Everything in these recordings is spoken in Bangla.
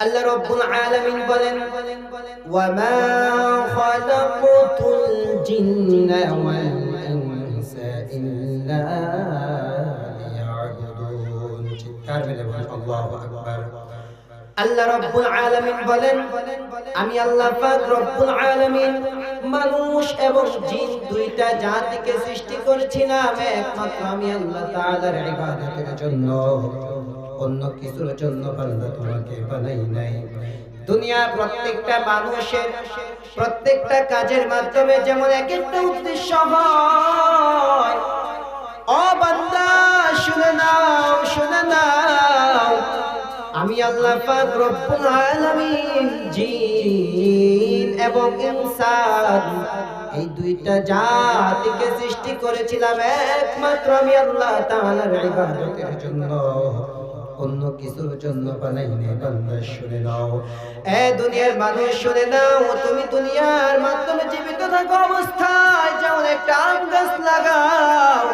আল্লাহ রাব্বুল আলামিন বলেন, ওয়া মা খালাকতুল জিন্না ওয়াল ইনসা ইল্লা লিয়াবুদুন। চিৎকার মেরে বলেন আল্লাহু আকবার। আল্লাহ রাব্বুল আলামিন বলেন, আমি আল্লাহ পাক রব্বুল আলামিন মানুষ এবং জিন দুইটা জাতিকে সৃষ্টি করেছিলাম একমাত্র আমি আল্লাহ তাআলার ইবাদতের জন্য, অন্য কিছুর জন্য বান্দা তোমাকে বানাই নাই। দুনিয়ার প্রত্যেকটা মানুষের প্রত্যেকটা কাজের মাধ্যমে যেমন এক একটা উদ্দেশ্য হয়, ও বান্দা শুনে নাও, শুনে নাও, আমি আল্লাহ পাক রব্বুল আলামিন জিন এবং ইনসান এই দুইটা জাতিকে সৃষ্টি করেছিলাম একমাত্র আমি আল্লাহ তাআলার ইবাদতের জন্য, অন্য কিছুর জন্য বানাই নাই। বান্দা শুনে নাও, এ দুনিয়ার মানুষ শুনে নাও, তুমি দুনিয়ার মাধ্যমে জীবিত থাকা অবস্থায় যেমন একটা আম গাছ লাগাও,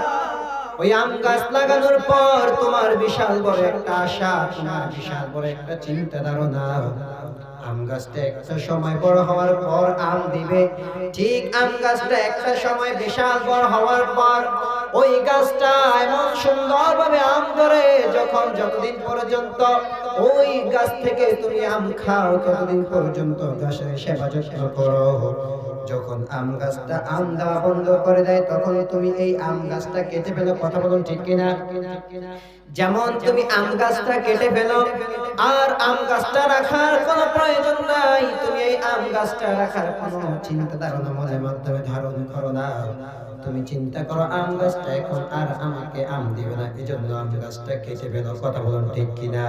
ওই আম গাছ লাগানোর পর তোমার বিশাল বড় একটা আশা, তোমার বিশাল বড় একটা চিন্তা ধারণা, আম গাছটা একটা সময় বড় হওয়ার পর আম দিবে। ঠিক আম গাছটা একটা সময় বিশাল বড় হওয়ার পর ওই গাছটা এমন সুন্দরভাবে আম ধরে, যতদিন পর্যন্ত ওই গাছ থেকে তুমি আম খাও ততদিন পর্যন্ত গাছের সেবা যত্ন করো। যখন আম গাছটা আম দেওয়া বন্ধ করে দেয় তখন তুমি এই আম গাছটা কেটে ফেলো। কথা বলুন ঠিক কিনা? যেমন তুমি আম গাছটা কেটে ফেলো আর আম গাছটা রাখার কোনো প্রয়োজন নাই, তুমি এই আম গাছটা রাখার কোনো চিন্তা ধারণা মনের মাধ্যমে ধারণ করো না। তুমি চিন্তা করো আম গাছটা এখন আর আমাকে আম দিবে না, এজন্য আম গাছটা কেটে ফেলো। কথা বলুন ঠিক কিনা?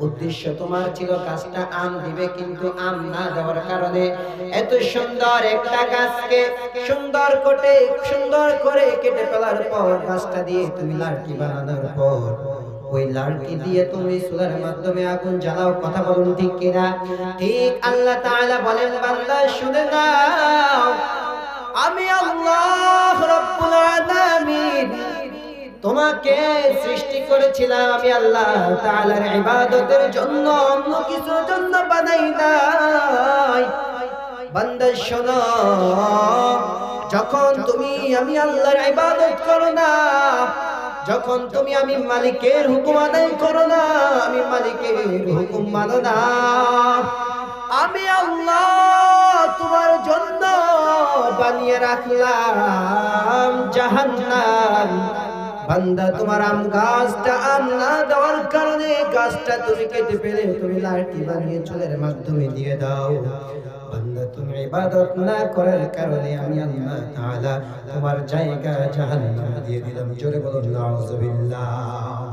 উদ্দেশ্য তোমার ছিল গাছটা আম দিবে, কিন্তু আম না দেওয়ার কারণে এত সুন্দর একটা গাছকে সুন্দর করে কেটে ফেলার পর গাছটা দিয়ে তুমি লাঠি বানানোর পর ওই লাঠি দিয়ে তুমি চুলার মাধ্যমে আগুন জ্বালাও। কথা বলুন ঠিক কিনা? ঠিক আল্লাহ তাআলা বলেন, বান্দা শুনে নাও, আমি আল্লাহ রাব্বুল আলামিন তোমাকে সৃষ্টি করেছিলাম আমি আল্লাহ তাআলার ইবাদতের জন্য, অন্য কিছুর জন্য বানাই নাই। বান্দা শোনো, যখন তুমি আমি আল্লাহর ইবাদত করো না, যখন তুমি আমি মালিকের হুকুম আদায় করো না, আমি মালিকের হুকুম মানো না, আমি আল্লাহ তোমার জন্য বানিয়ে রাখলাম জাহান্নাম। বান্দা তোমার আম গাছটা আম না দেওয়ার কারণে গাছটা তুমি কেটে ফেলে তুমি লাঠি বানিয়ে চুলের মাধ্যমে দিয়ে দাও। বান্দা তুমি ইবাদত না করার কারণে আমি আল্লাহ তাআলা তোমার জায়গা জাহান্নামে দিয়ে দিলাম। জোরে বলুন নাউযুবিল্লাহ।